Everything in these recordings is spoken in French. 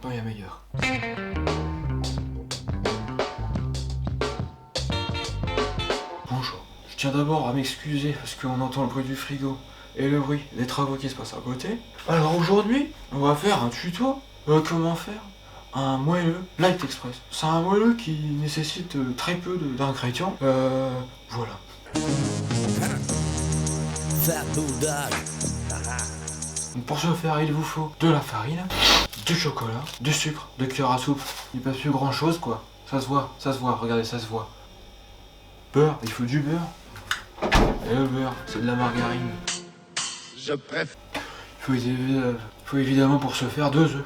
maintenant il y a meilleur. Bonjour. Je tiens d'abord à m'excuser parce qu'on entend le bruit du frigo et le bruit des travaux qui se passent à côté. Alors aujourd'hui, on va faire un tuto comment faire un moelleux Light Express. C'est un moelleux qui nécessite très peu d'ingrédients. Voilà. Donc pour ce faire, il vous faut de la farine, du chocolat, du sucre, de cuillère à soupe. Il n'y a pas plus grand chose quoi. Ça se voit, regardez, ça se voit. Beurre, il faut du beurre. Et le beurre, c'est de la margarine. Je préfère. Il faut évidemment pour ce faire 2 œufs.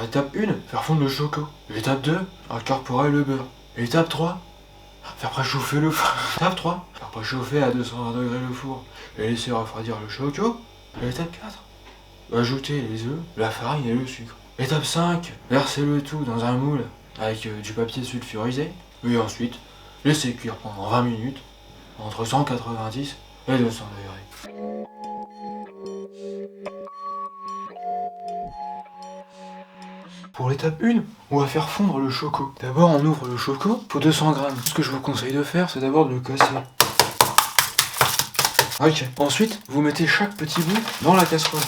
Étape 1, faire fondre le choco. Étape 2, incorporer le beurre. Étape 3, faire préchauffer le four. Étape 3, faire préchauffer à 220 degrés le four. Et laisser refroidir le choco. Étape 4, ajouter les œufs, la farine et le sucre. Étape 5, verser le tout dans un moule avec du papier sulfurisé. Et ensuite, laisser cuire pendant 20 minutes entre 190 et 200 degrés. Pour l'étape 1, on va faire fondre le choco. D'abord, on ouvre le choco pour 200 grammes. Ce que je vous conseille de faire, c'est d'abord de le casser. Ok. Ensuite, vous mettez chaque petit bout dans la casserole.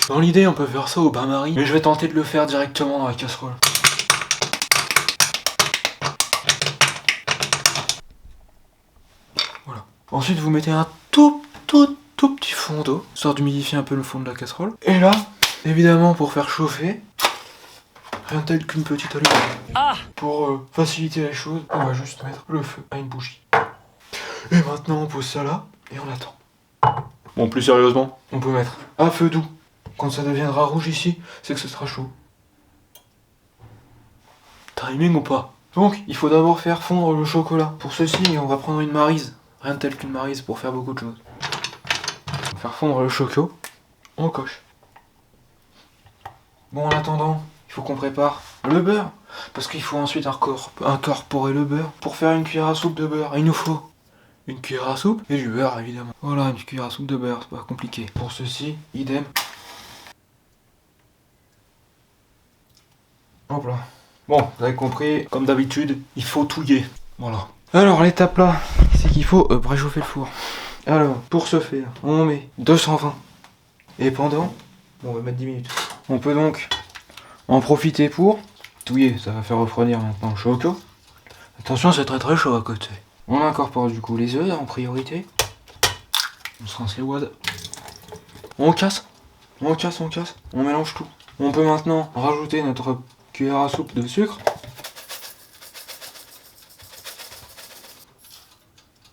Dans l'idée, on peut faire ça au bain-marie, mais je vais tenter de le faire directement dans la casserole. Voilà. Ensuite, vous mettez un tout petit fond d'eau, histoire d'humidifier un peu le fond de la casserole. Et là, évidemment, pour faire chauffer, rien tel qu'une petite allumette. Pour faciliter les choses, on va juste mettre le feu à une bougie. Et maintenant, on pose ça là, et on attend. Bon, plus sérieusement, on peut mettre à feu doux. Quand ça deviendra rouge ici, c'est que ce sera chaud. Timing ou pas? Donc, il faut d'abord faire fondre le chocolat. Pour ceci, on va prendre une maryse. Rien de tel qu'une maryse pour faire beaucoup de choses. On va faire fondre le choco. On coche. Bon, en attendant, il faut qu'on prépare le beurre. Parce qu'il faut ensuite incorporer le beurre. Pour faire une cuillère à soupe de beurre, il nous faut une cuillère à soupe et du beurre, évidemment. Voilà, une cuillère à soupe de beurre, c'est pas compliqué. Pour ceci, idem. Hop là. Bon, vous avez compris, comme d'habitude, il faut touiller. Voilà. Alors, l'étape là, c'est qu'il faut préchauffer le four. Alors, pour ce faire, on met 220. Et pendant, bon, on va mettre 10 minutes. On peut donc en profiter pour touiller. Ça va faire refroidir maintenant le choco. Attention, c'est très chaud à côté. On incorpore du coup les œufs en priorité. On se rince les wads. On casse. On mélange tout. On peut maintenant rajouter notre cuillère à soupe de sucre.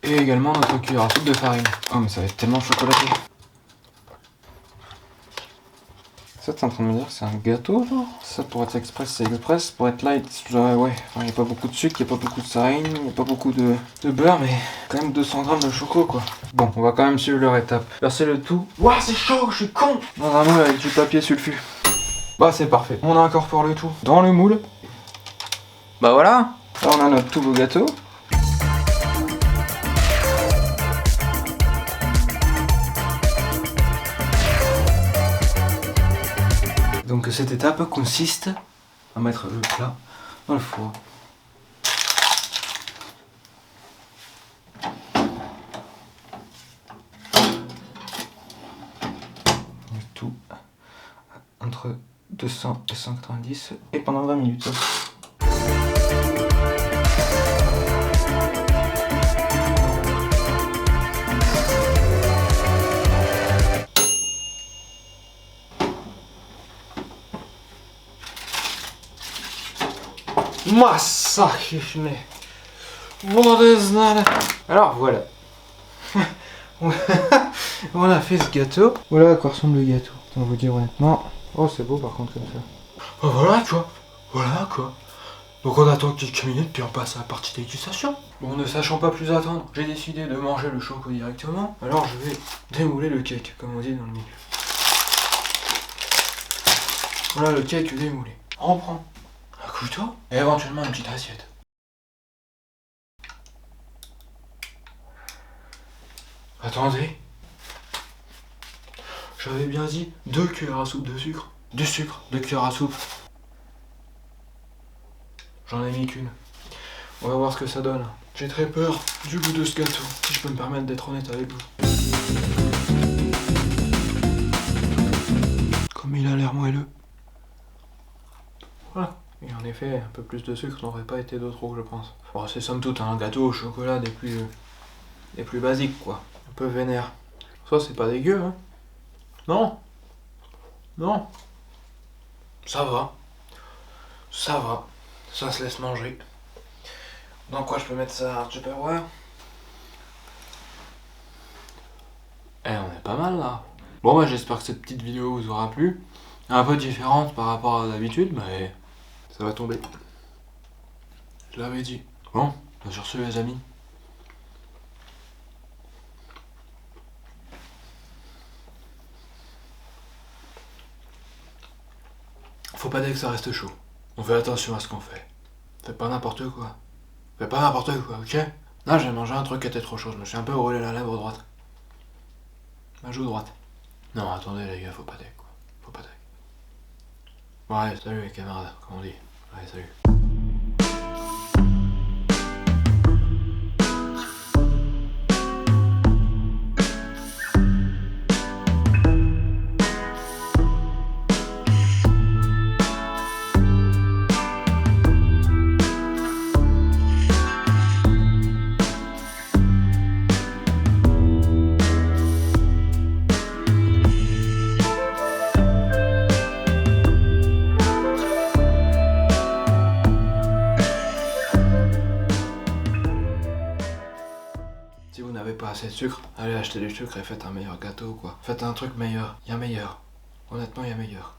Et également notre cuillère à soupe de farine. Oh mais ça va être tellement chocolaté. Ça t'es en train de me dire que c'est un gâteau genre? Ça pour être express c'est le presse, pour être light, ouais, il n'y a pas beaucoup de sucre, il n'y a pas beaucoup de farine, il n'y a pas beaucoup de beurre, mais quand même 200 grammes de choco quoi. Bon, on va quand même suivre leur étape. Verser le tout. Ouah c'est chaud, je suis con! Dans un moule avec du papier sulfu. Bah c'est parfait. On incorpore le tout dans le moule. Bah voilà. Là on a notre tout beau gâteau. Donc cette étape consiste à mettre le plat dans le four. Le tout entre 200 et 190 et pendant 20 minutes. Massachichne. Alors voilà. On a fait ce gâteau. Voilà à quoi ressemble le gâteau. On va vous dire honnêtement. Oh c'est beau par contre comme ça. Oh, voilà tu vois. Voilà quoi. Donc on attend quelques minutes puis on passe à la partie dégustation. Bon ne sachant pas plus attendre, j'ai décidé de manger le choco directement. Alors je vais démouler le cake comme on dit dans le milieu. Voilà le cake démoulé. On prend un couteau et éventuellement une petite assiette. Attendez. J'avais bien dit 2 cuillères à soupe de sucre. Du sucre, 2 cuillères à soupe. J'en ai mis qu'une. On va voir ce que ça donne. J'ai très peur du goût de ce gâteau, si je peux me permettre d'être honnête avec vous. Comme il a l'air moelleux. Voilà. Et en effet, un peu plus de sucre n'aurait pas été de trop, je pense. Bon, c'est somme toute un gâteau au chocolat des plus basiques, quoi. Un peu vénère. Ça, c'est pas dégueu, hein. Non. Non. Ça va. Ça va. Ça se laisse manger. Dans quoi je peux mettre ça? Hard Tupperware. Eh, on est pas mal là. Bon, bah, j'espère que cette petite vidéo vous aura plu. Un peu différente par rapport à d'habitude, mais ça va tomber. Je l'avais dit. Bon, bah, sur ce, les amis. Faut pas dire que ça reste chaud. On fait attention à ce qu'on fait. Faites pas n'importe quoi. Faites pas n'importe quoi, ok? Là, j'ai mangé un truc qui était trop chaud. Je me suis un peu brûlé la lèvre droite. Ma joue droite. Non, attendez les gars, faut pas deck quoi. Faut pas deck. Ouais, salut les camarades, comme on dit. Ouais, salut. Si vous n'avez pas assez de sucre, allez acheter du sucre et faites un meilleur gâteau quoi. Faites un truc meilleur. Il y a meilleur. Honnêtement, il y a meilleur.